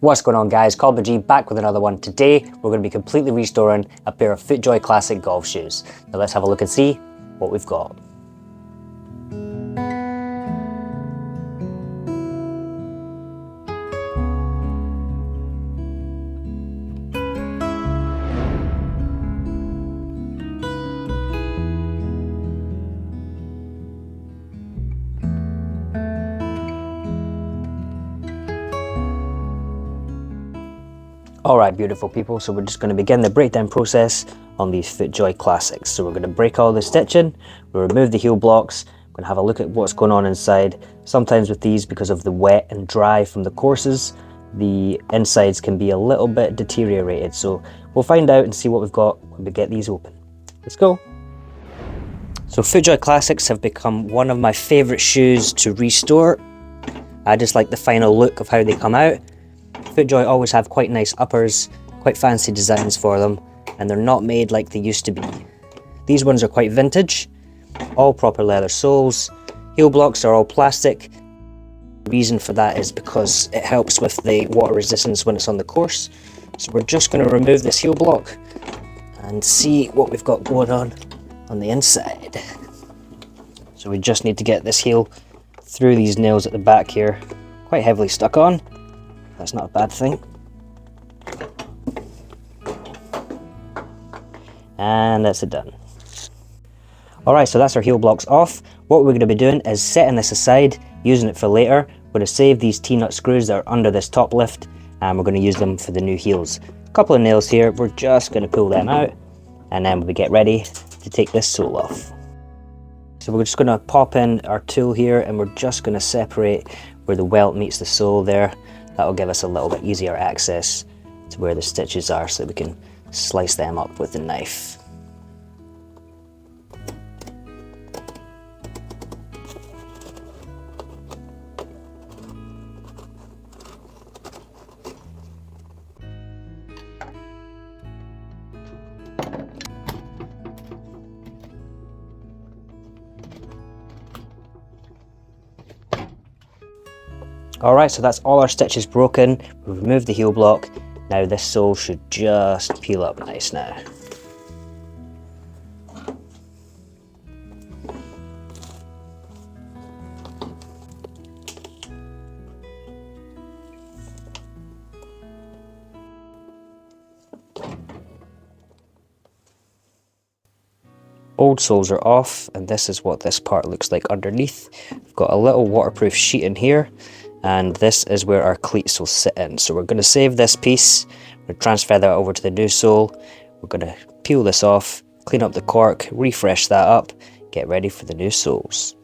What's going on, guys? Colby G back with another one. Today we're going to be completely restoring a pair of FootJoy classic golf shoes. Now let's have a look and see what we've got. Alright, beautiful people, so we're just going to begin the breakdown process on these FootJoy classics. So we're going to break all the stitching, we'll remove the heel blocks, we're going to have a look at what's going on inside. Sometimes with these, because of the wet and dry from the courses, the insides can be a little bit deteriorated. So we'll find out and see what we've got when we get these open. Let's go! So FootJoy classics have become one of my favourite shoes to restore. I just like the final look of how they come out. FootJoy always have quite nice uppers, quite fancy designs for them, and they're not made like they used to be. These ones are quite vintage, all proper leather soles, heel blocks are all plastic. The reason for that is because it helps with the water resistance when it's on the course. So we're just going to remove this heel block and see what we've got going on the inside. So we just need to get this heel through these nails at the back here, quite heavily stuck on. That's not a bad thing. And that's it done. Alright, so that's our heel blocks off. What we're going to be doing is setting this aside, using it for later. We're going to save these T-nut screws that are under this top lift, and we're going to use them for the new heels. A couple of nails here, we're just going to pull them out, and then we get ready to take this sole off. So we're just going to pop in our tool here, and we're just going to separate where the welt meets the sole there. That will give us a little bit easier access to where the stitches are so we can slice them up with the knife. Alright, so that's all our stitches broken. We've removed the heel block. Now this sole should just peel up nice now. Old soles are off, and this is what this part looks like underneath. We've got a little waterproof sheet in here, and this is where our cleats will sit in. So we're going to save this piece, we'll transfer that over to the new sole, we're going to peel this off, clean up the cork, refresh that up, get ready for the new soles.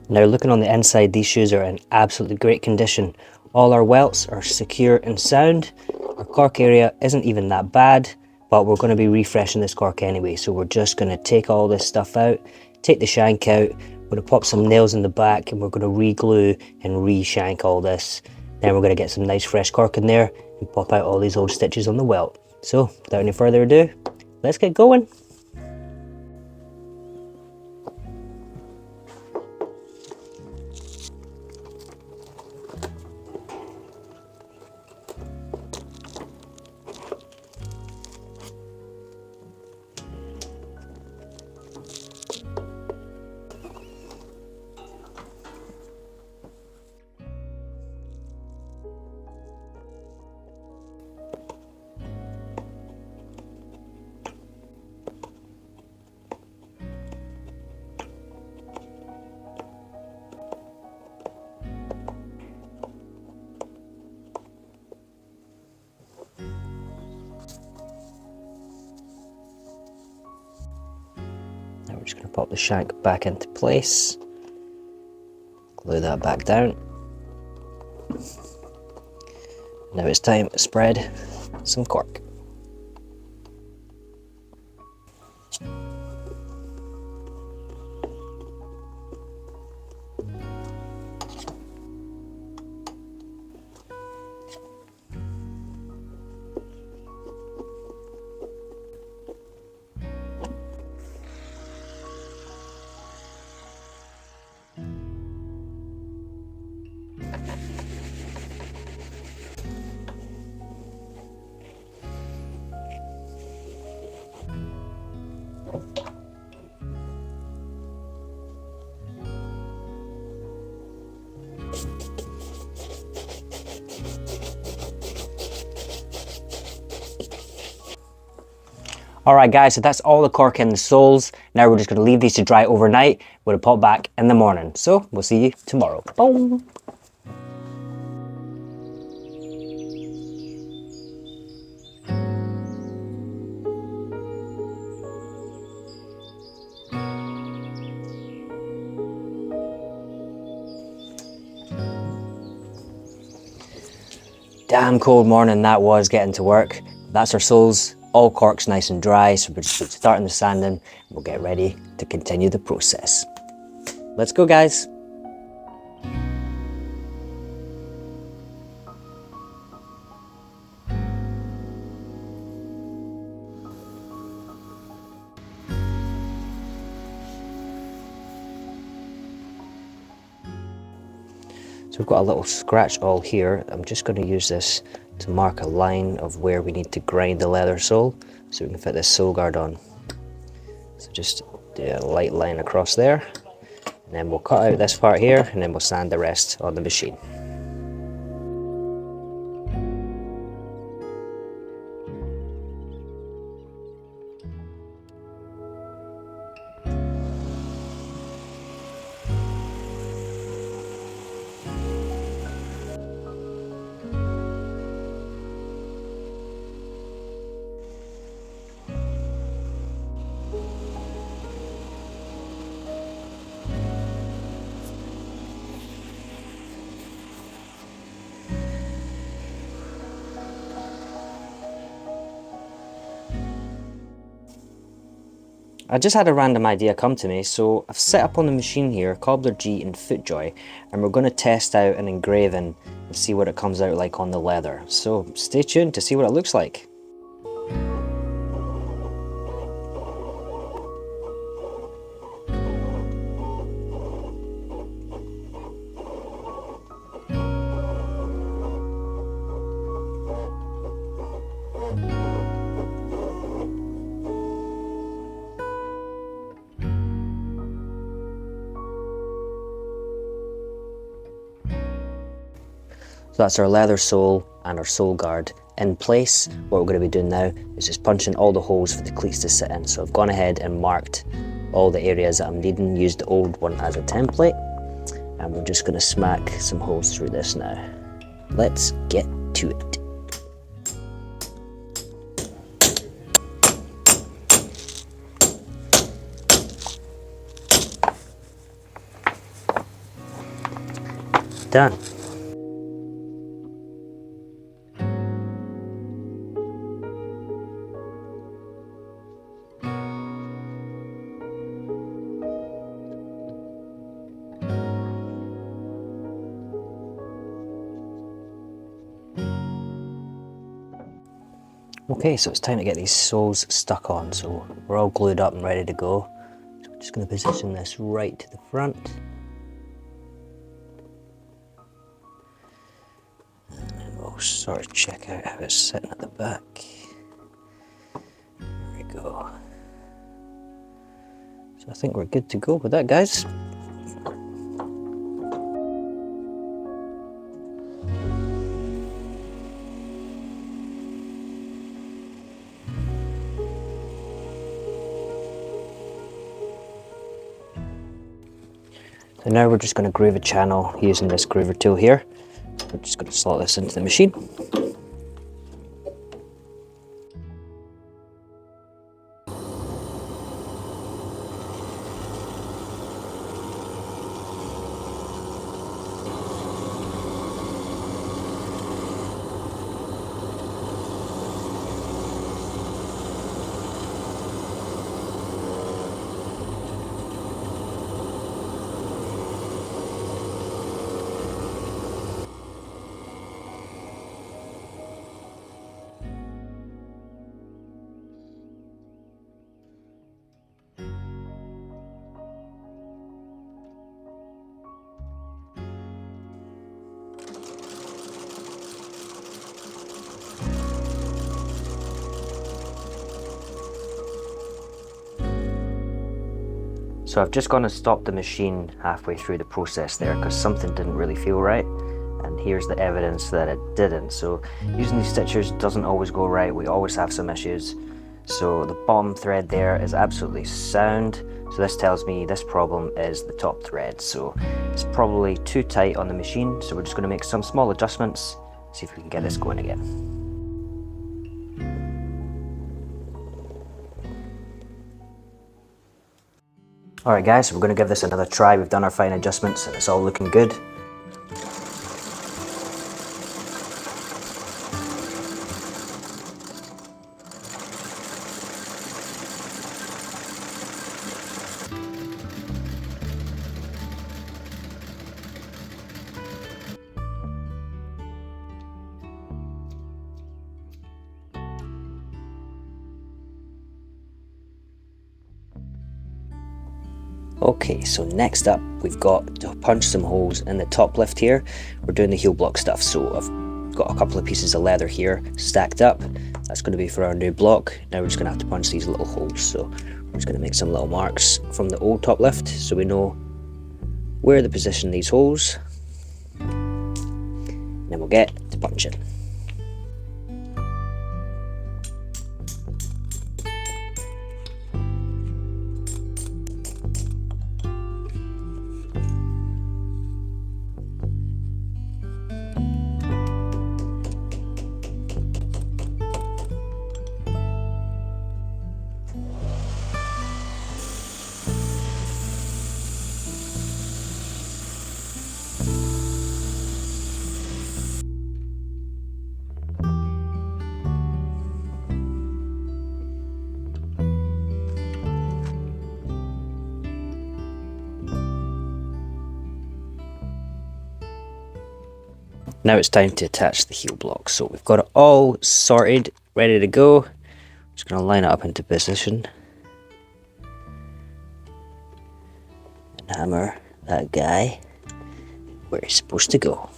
Now looking on the inside, these shoes are in absolutely great condition. All our welts are secure and sound. Our cork area isn't even that bad, but we're going to be refreshing this cork anyway. So we're just going to take all this stuff out, take the shank out, we're going to pop some nails in the back, and we're going to re-glue and re-shank all this. Then we're going to get some nice fresh cork in there and pop out all these old stitches on the welt. So without any further ado, let's get going. Now we're just going to pop the shank back into place, glue that back down. Now it's time to spread some cork. Alright guys, so that's all the cork and the soles. Now we're just going to leave these to dry overnight. We're going to pop back in the morning. So we'll see you tomorrow. Boom! Damn cold morning that was getting to work. That's our soles, all corks nice and dry, so we're just starting the sanding and we'll get ready to continue the process. Let's go guys. So we've got a little scratch all here. I'm just going to use this to mark a line of where we need to grind the leather sole so we can fit this sole guard on. So just do a light line across there, and then we'll cut out this part here and then we'll sand the rest on the machine. I just had a random idea come to me, so I've set up on the machine here Cobbler G and FootJoy, and we're going to test out an engraving and see what it comes out like on the leather. So stay tuned to see what it looks like. So that's our leather sole and our sole guard in place. What we're going to be doing now is just punching all the holes for the cleats to sit in. So I've gone ahead and marked all the areas that I'm needing, used the old one as a template, and we're just going to smack some holes through this now. Let's get to it. Done. Okay, so it's time to get these soles stuck on. So we're all glued up and ready to go. So I'm just going to position this right to the front. And then we'll sort of check out how it's sitting at the back. There we go. So I think we're good to go with that, guys. So now we're just going to groove a channel using this groover tool here. We're just going to slot this into the machine. So I've just gone and stopped the machine halfway through the process there because something didn't really feel right, and here's the evidence that it didn't. So using these stitchers doesn't always go right, we always have some issues. So the bottom thread there is absolutely sound. So this tells me this problem is the top thread. So it's probably too tight on the machine. So we're just going to make some small adjustments, see if we can get this going again. Alright guys, so we're going to give this another try. We've done our fine adjustments and it's all looking good. Okay, so next up we've got to punch some holes in the top lift here. We're doing the heel block stuff, so I've got a couple of pieces of leather here stacked up. That's going to be for our new block. Now we're just going to have to punch these little holes, so we're just going to make some little marks from the old top lift so we know where to position these holes. And then we'll get to punching. Now it's time to attach the heel block. So we've got it all sorted, ready to go. Just going to line it up into position and hammer that guy where he's supposed to go.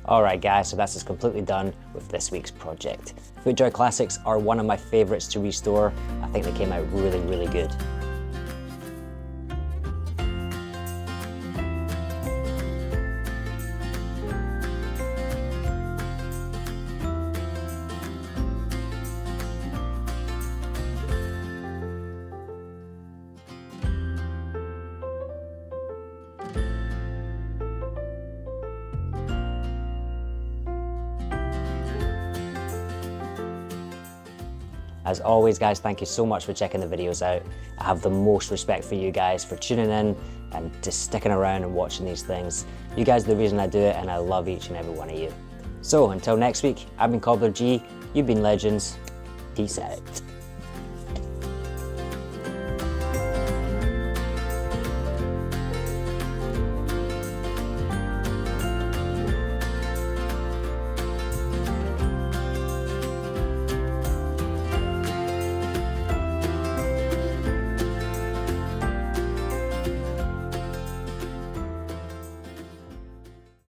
Alright guys, so that's us completely done with this week's project. FootJoy Classics are one of my favourites to restore. I think they came out really, really good. As always guys, thank you so much for checking the videos out. I have the most respect for you guys for tuning in and just sticking around and watching these things. You guys are the reason I do it, and I love each and every one of you. So until next week, I've been Cobbler G, you've been legends, peace out.